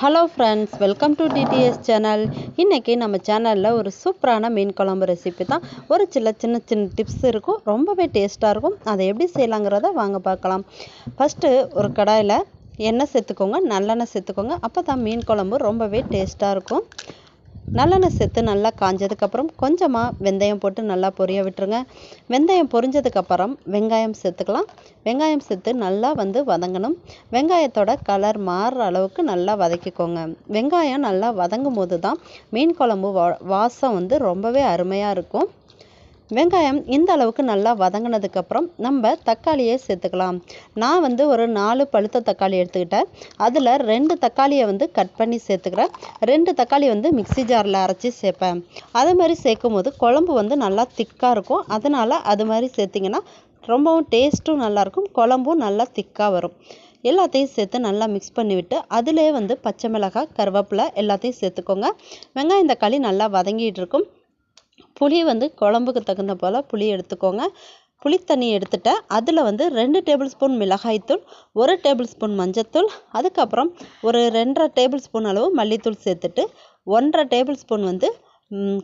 Hello friends, welcome to DTS channel. இன்றைக்கி நம்ம சேனலில் ஒரு சூப்பரான மீன் குழம்பு ரெசிபி தான். ஒரு சின்ன சின்ன டிப்ஸ் இருக்கும், ரொம்பவே டேஸ்ட்டாக இருக்கும். அதை எப்படி செய்யலாங்கிறத வாங்க பார்க்கலாம். ஃபஸ்ட்டு ஒரு கடாயில் எண்ணெய் சேர்த்துக்கோங்க, நல்லெண்ணெய் சேர்த்துக்கோங்க. அப்போ தான் மீன் குழம்பு ரொம்பவே டேஸ்ட்டாக இருக்கும். நல்லெண்ணெய் சேர்த்து நல்லா காஞ்சதுக்கப்புறம் கொஞ்சமாக வெந்தயம் போட்டு நல்லா பொரிய விட்டுருங்க. வெந்தயம் பொரிஞ்சதுக்கப்புறம் வெங்காயம் சேர்த்துக்கலாம். வெங்காயம் சேர்த்து நல்லா வதங்கணும். வெங்காயத்தோட கலர் மாறுற அளவுக்கு நல்லா வதக்கிக்கோங்க. வெங்காயம் நல்லா வதங்கும் போது தான் மீன் குழம்பு வாசம் ரொம்பவே அருமையாக இருக்கும். வெங்காயம் இந்த அளவுக்கு நல்லா வதங்கினதுக்கப்புறம் நம்ம தக்காளியை சேர்த்துக்கலாம். நான் ஒரு 4 பழுத்த தக்காளி எடுத்துக்கிட்டேன். அதில் 2 தக்காளியை கட் பண்ணி சேர்த்துக்கிறேன். 2 தக்காளி மிக்சி ஜாரில் அரைச்சி சேர்ப்பேன். அது மாதிரி சேர்க்கும் போது குழம்பு நல்லா திக்காக இருக்கும். அதனால் அது மாதிரி சேர்த்திங்கன்னா ரொம்பவும் டேஸ்ட்டும் நல்லாயிருக்கும், குழம்பும் நல்லா திக்காக வரும். எல்லாத்தையும் சேர்த்து நல்லா மிக்ஸ் பண்ணிவிட்டு அதிலே பச்சை மிளகாய், கருவேப்பிலை எல்லாத்தையும் சேர்த்துக்கோங்க. வெங்காயம் தக்காளி நல்லா வதங்கிட்டு இருக்கும். புளி குழம்புக்கு தகுந்த போல் புளி எடுத்துக்கோங்க. புளி தண்ணி எடுத்துட்டேன். அதில் 2 டேபிள் ஸ்பூன் மிளகாய்த்தூள், 1 டேபிள் ஸ்பூன் மஞ்சத்தூள், அதுக்கப்புறம் ஒரு 2.5 டேபிள் ஸ்பூன் அளவு மல்லித்தூள் சேர்த்துட்டு 1.5 டேபிள் ஸ்பூன்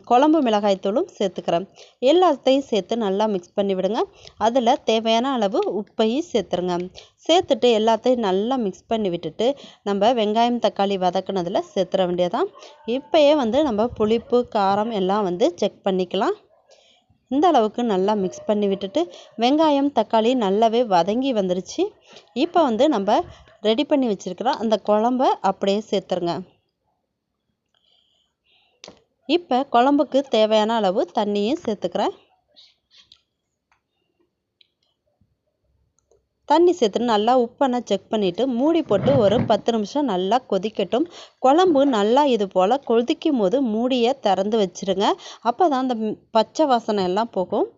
குழம்பு மிளகாய்த்தூளும் சேர்த்துக்கிறேன். எல்லாத்தையும் சேர்த்து நல்லா மிக்ஸ் பண்ணி விடுங்க. அதில் தேவையான அளவு உப்பையும் சேர்த்துருங்க. சேர்த்துட்டு எல்லாத்தையும் நல்லா மிக்ஸ் பண்ணி விட்டுட்டு நம்ம வெங்காயம் தக்காளி வதக்குனதில் சேர்த்துற வேண்டியதான். இப்போயே நம்ம புளிப்பு காரம் எல்லாம் செக் பண்ணிக்கலாம். இந்த அளவுக்கு நல்லா மிக்ஸ் பண்ணி விட்டுட்டு வெங்காயம் தக்காளி நல்லாவே வதங்கி வந்துருச்சு. இப்போ நம்ம ரெடி பண்ணி வச்சுருக்கிற அந்த குழம்ப அப்படியே சேர்த்துருங்க. இப்போ குழம்புக்கு தேவையான அளவு தண்ணியும் சேர்த்துக்கிறேன். தண்ணி சேர்த்துட்டு நல்லா உப்பெல்லாம் செக் பண்ணிவிட்டு மூடி போட்டு ஒரு 10 நிமிஷம் நல்லா கொதிக்கட்டும். குழம்பு நல்லா இது போல் கொதிக்கும் போது மூடியை திறந்து வச்சுருங்க. அப்போ தான் அந்த பச்சை வாசனை எல்லாம் போகும்.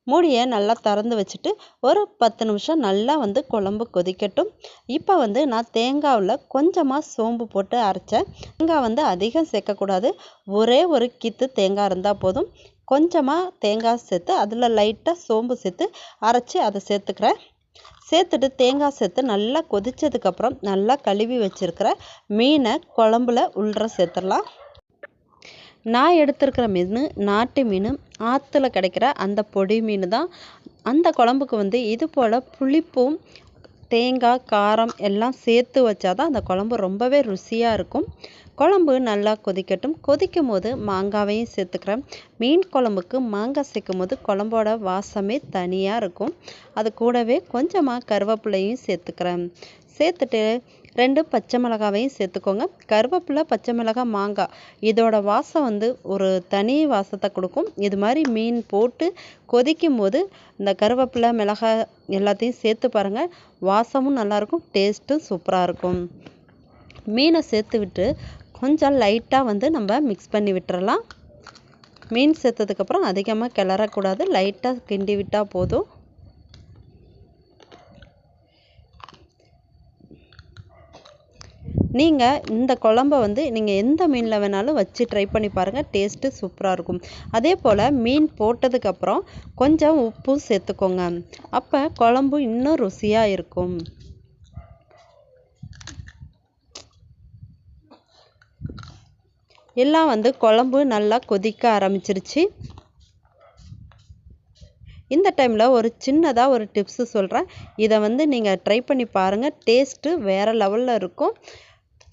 மூடியை நல்லா திறந்து வச்சுட்டு ஒரு 10 நிமிஷம் நல்லா குழம்பு கொதிக்கட்டும். இப்போ நான் தேங்காவில் கொஞ்சமாக சோம்பு போட்டு அரைச்சேன். தேங்காய் அதிகம் சேர்க்கக்கூடாது. ஒரே ஒரு கித்து தேங்காய் இருந்தால் போதும். கொஞ்சமாக தேங்காய் சேர்த்து அதில் லைட்டாக சோம்பு சேர்த்து அரைச்சி அதை சேர்த்துக்கிறேன். சேர்த்துட்டு தேங்காய் சேர்த்து நல்லா கொதித்ததுக்கப்புறம் நல்லா கழுவி வச்சுருக்கிற மீனை குழம்புல உள்ற சேர்த்துடலாம். நான் எடுத்துருக்கிற மீன் நாட்டு மீன், ஆற்றுல கிடைக்கிற அந்த பொடி மீன் தான். அந்த குழம்புக்கு இது போல் புளிப்பும் தேங்காய் காரம் எல்லாம் சேர்த்து வச்சா தான் அந்த குழம்பு ரொம்பவே ருசியாக இருக்கும். குழம்பு நல்லா கொதிக்கட்டும். கொதிக்கும் போது மாங்காவையும் சேர்த்துக்கிறேன். மீன் குழம்புக்கு மாங்காய் சேர்க்கும் போது குழம்போட வாசமே தனியாக இருக்கும். அது கூடவே கொஞ்சமாக கருவேப்பிலையும் சேர்த்துக்கிறேன். சேர்த்துட்டு 2 பச்சை மிளகாவையும் சேர்த்துக்கோங்க. கருவேப்பிலை, பச்சை மிளகாய், மாங்காய் இதோட வாசம் ஒரு தனி வாசத்தை கொடுக்கும். இது மாதிரி மீன் போட்டு கொதிக்கும் போது இந்த கருவேப்பிலை, மிளகாய் எல்லாத்தையும் சேர்த்து பாருங்கள். வாசமும் நல்லாயிருக்கும், டேஸ்ட்டும் சூப்பராக இருக்கும். மீனை சேர்த்து விட்டு கொஞ்சம் லைட்டாக நம்ம மிக்ஸ் பண்ணி விட்டுறலாம். மீன் சேர்த்ததுக்கப்புறம் அதிகமாக கிளறக்கூடாது, லைட்டாக கிண்டி விட்டால் போதும். நீங்கள் இந்த குழம்ப நீங்கள் எந்த மீனில் வேணாலும் வச்சு ட்ரை பண்ணி பாருங்கள், டேஸ்ட்டு சூப்பராக இருக்கும். அதே போல் மீன் போட்டதுக்கப்புறம் கொஞ்சம் உப்பும் சேர்த்துக்கோங்க. அப்போ குழம்பு இன்னும் ருசியாக இருக்கும். எல்லாம் குழம்பு நல்லா கொதிக்க ஆரம்பிச்சிருச்சு. இந்த டைமில் ஒரு சின்னதாக ஒரு டிப்ஸு சொல்கிறேன். இதை நீங்கள் ட்ரை பண்ணி பாருங்கள், டேஸ்ட்டு வேறு லெவலில் இருக்கும்.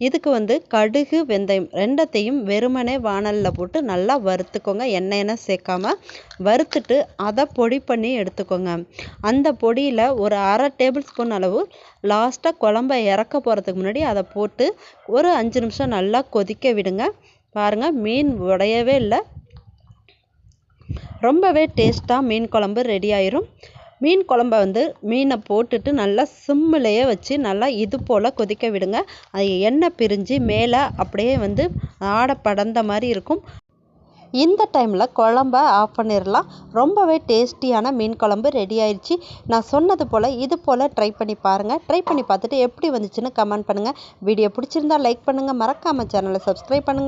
இதுக்கு கடுகு, வெந்தயம் 2த்தையும் வெறுமனே வாணலில் போட்டு நல்லா வறுத்துக்கோங்க. எண்ணெய் சேர்க்காம வறுத்துட்டு அதை பொடி பண்ணி எடுத்துக்கோங்க. அந்த பொடியில் ஒரு 1/2 டேபிள் ஸ்பூன் அளவு லாஸ்ட்டாக குழம்ப இறக்க போகிறதுக்கு முன்னாடி அதை போட்டு ஒரு 5 நிமிஷம் நல்லா கொதிக்க விடுங்க. பாருங்கள், மீன் உடையவே இல்லை, ரொம்பவே டேஸ்ட்டாக மீன் குழம்பு ரெடி ஆயிரும். மீன் குழம்ப மீனை போட்டுட்டு நல்லா சிம்மிலேயே வச்சு நல்லா இது போல் கொதிக்க விடுங்க. அது எண்ணெய் பிரிஞ்சு மேலே அப்படியே ஆடை படர்ந்த மாதிரி இருக்கும். இந்த டைமில் குழம்ப ஆஃப் பண்ணிடலாம். ரொம்பவே டேஸ்டியான மீன் குழம்பு ரெடி ஆயிடுச்சு. நான் சொன்னது போல் இது போல் ட்ரை பண்ணி பாருங்கள். ட்ரை பண்ணி பார்த்துட்டு எப்படி வந்துச்சுன்னு கமெண்ட் பண்ணுங்கள். வீடியோ பிடிச்சிருந்தா லைக் பண்ணுங்கள். மறக்காமல் சேனலை சப்ஸ்கிரைப் பண்ணுங்கள்.